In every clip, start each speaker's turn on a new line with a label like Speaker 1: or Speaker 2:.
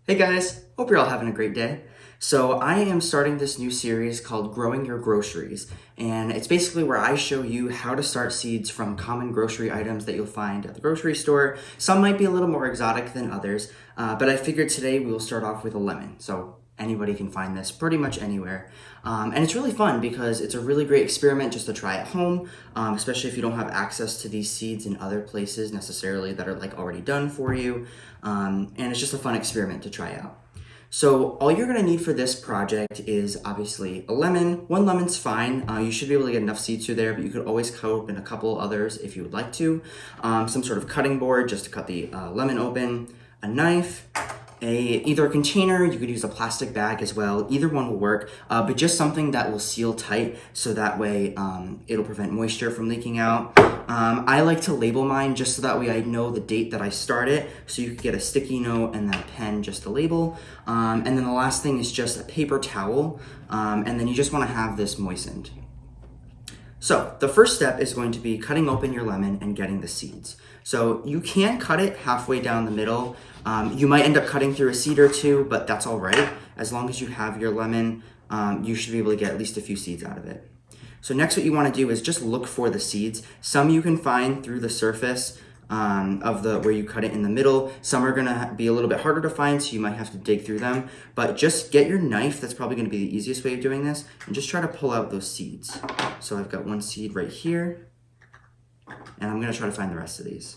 Speaker 1: Hey guys, hope you're all having a great day. So I am starting this new series called Growing Your Groceries, and it's basically where I show you how to start seeds from common grocery items that you'll find at the grocery store. Some might be a little more exotic than others, but I figured today we will start off with a lemon. So anybody can find this pretty much anywhere. And it's really fun because it's a really great experiment just to try at home, especially if you don't have access to these seeds in other places necessarily that are like already done for you. And it's just a fun experiment to try out. So all you're gonna need for this project is obviously a lemon. One lemon's fine. You should be able to get enough seeds through there, but you could always cut open a couple others if you would like to. Some sort of cutting board just to cut the lemon open, a knife, either a container, you could use a plastic bag as well. Either one will work, but just something that will seal tight so that way it'll prevent moisture from leaking out. I like to label mine just so that way I know the date that I start it, so you could get a sticky note and then a pen just to label. And then the last thing is just a paper towel, and then you just want to have this moistened. So the first step is going to be cutting open your lemon and getting the seeds. So you can cut it halfway down the middle. You might end up cutting through a seed or two, but that's all right. As long as you have your lemon, you should be able to get at least a few seeds out of it. So next what you want to do is just look for the seeds. Some you can find through the surface of where you cut it in the middle. Some are gonna be a little bit harder to find, so you might have to dig through them. But just get your knife, that's probably gonna be the easiest way of doing this, and just try to pull out those seeds. So I've got one seed right here, and I'm gonna try to find the rest of these.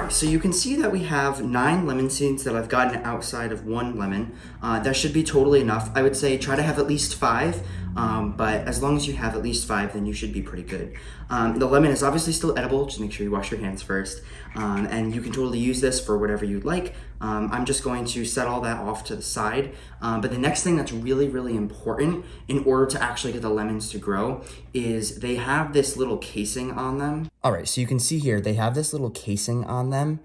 Speaker 1: So you can see that we have 9 lemon seeds that I've gotten outside of 1 lemon. That should be totally enough. I would say try to have at least 5, but as long as you have at least 5, then you should be pretty good. The lemon is obviously still edible, just make sure you wash your hands first. And you can totally use this for whatever you'd like. I'm just going to set all that off to the side. But the next thing that's really, really important in order to actually get the lemons to grow is they have this little casing on them. All right, so you can see here, they have this little casing on them.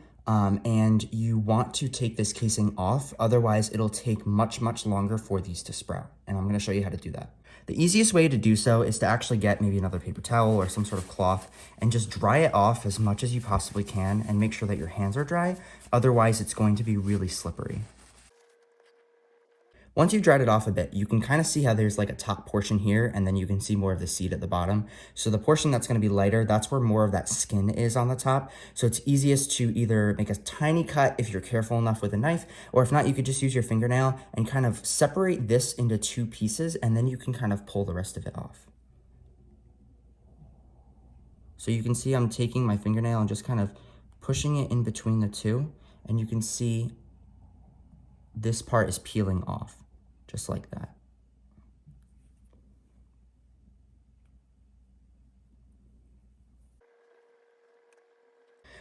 Speaker 1: And you want to take this casing off, otherwise it'll take much, much longer for these to sprout. And I'm gonna show you how to do that. The easiest way to do so is to actually get maybe another paper towel or some sort of cloth and just dry it off as much as you possibly can and make sure that your hands are dry. Otherwise, it's going to be really slippery. Once you've dried it off a bit, you can kind of see how there's like a top portion here, and then you can see more of the seed at the bottom. So the portion that's going to be lighter, that's where more of that skin is on the top. So it's easiest to either make a tiny cut if you're careful enough with a knife, or if not, you could just use your fingernail and kind of separate this into 2 pieces, and then you can kind of pull the rest of it off. So you can see I'm taking my fingernail and just kind of pushing it in between the 2, and you can see this part is peeling off. Just like that.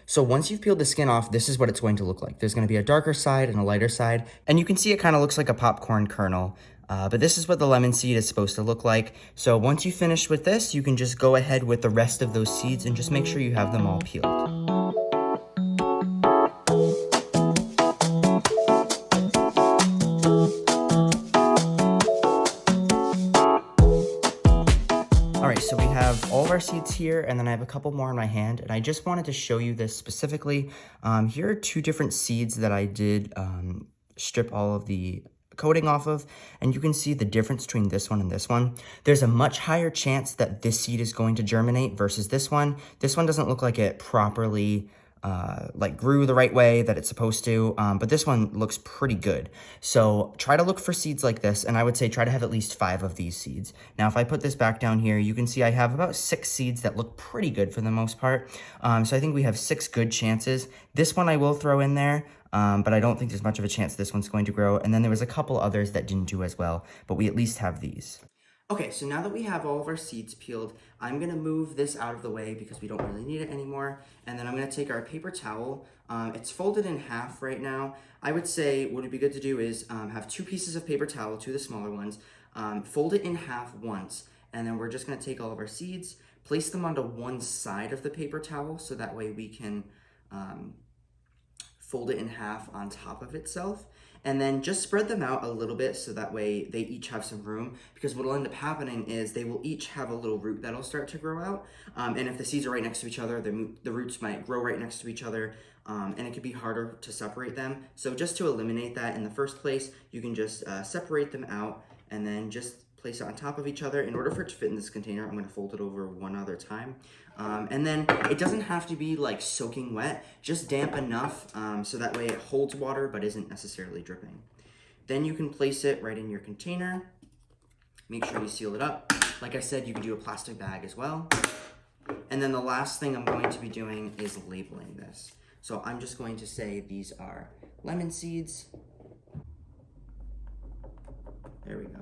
Speaker 1: So once you've peeled the skin off, this is what it's going to look like. There's going to be a darker side and a lighter side, and you can see it kind of looks like a popcorn kernel. But this is what the lemon seed is supposed to look like. So once you finish with this, you can just go ahead with the rest of those seeds and just make sure you have them all peeled. All right, so we have all of our seeds here, and then I have a couple more in my hand, and I just wanted to show you this specifically. Here are 2 different seeds that I did strip all of the coating off of, and you can see the difference between this one and this one. There's a much higher chance that this seed is going to germinate versus this one. This one doesn't look like it properly like grew the right way that it's supposed to, but this one looks pretty good. So try to look for seeds like this, and I would say try to have at least 5 of these seeds. Now, if I put this back down here, you can see I have about 6 seeds that look pretty good for the most part. So I think we have 6 good chances. This one I will throw in there, but I don't think there's much of a chance this one's going to grow. And then there was a couple others that didn't do as well, but we at least have these. Okay, so now that we have all of our seeds peeled, I'm gonna move this out of the way because we don't really need it anymore. And then I'm gonna take our paper towel. It's folded in half right now. I would say what would be good to do is have 2 pieces of paper towel, 2 of the smaller ones, fold it in half once. And then we're just gonna take all of our seeds, place them onto one side of the paper towel so that way we can fold it in half on top of itself, and then just spread them out a little bit so that way they each have some room, because what will end up happening is they will each have a little root that'll start to grow out, and if the seeds are right next to each other, the roots might grow right next to each other, and it could be harder to separate them. So just to eliminate that in the first place, you can just separate them out and then just place it on top of each other. In order for it to fit in this container, I'm gonna fold it over one other time. And then it doesn't have to be like soaking wet, just damp enough so that way it holds water but isn't necessarily dripping. Then you can place it right in your container. Make sure you seal it up. Like I said, you can do a plastic bag as well. And then the last thing I'm going to be doing is labeling this. So I'm just going to say these are lemon seeds. There we go.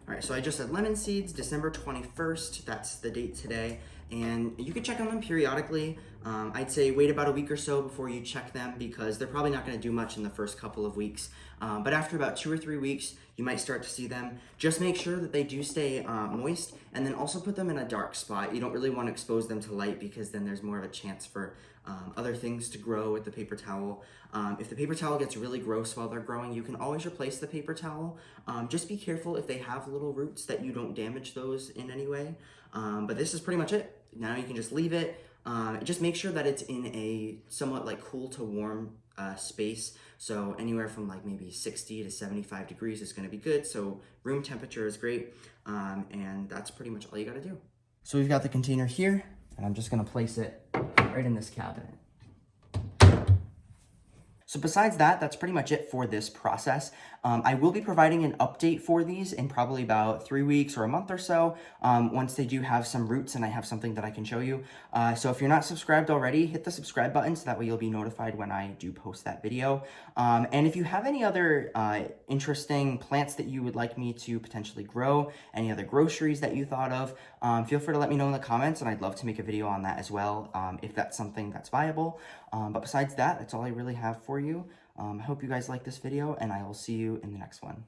Speaker 1: All right, so I just said lemon seeds, December 21st, that's the date today, and you can check on them periodically. I'd say wait about a week or so before you check them because they're probably not gonna do much in the first couple of weeks. But after about 2 or 3 weeks, you might start to see them. Just make sure that they do stay moist, and then also put them in a dark spot. You don't really want to expose them to light because then there's more of a chance for other things to grow with the paper towel. If the paper towel gets really gross while they're growing, you can always replace the paper towel. Just be careful if they have little roots that you don't damage those in any way. But this is pretty much it. Now you can just leave it. Just make sure that it's in a somewhat like cool to warm space. So anywhere from like maybe 60 to 75 degrees is gonna be good. So room temperature is great. And that's pretty much all you gotta do. So we've got the container here, and I'm just gonna place it right in this cabinet. So besides that, that's pretty much it for this process. I will be providing an update for these in probably about 3 weeks or a month or so, once they do have some roots and I have something that I can show you. So if you're not subscribed already, hit the subscribe button so that way you'll be notified when I do post that video. And if you have any other interesting plants that you would like me to potentially grow, any other groceries that you thought of, feel free to let me know in the comments, and I'd love to make a video on that as well, if that's something that's viable. But besides that, that's all I really have for you. I hope you guys like this video, and I will see you in the next one.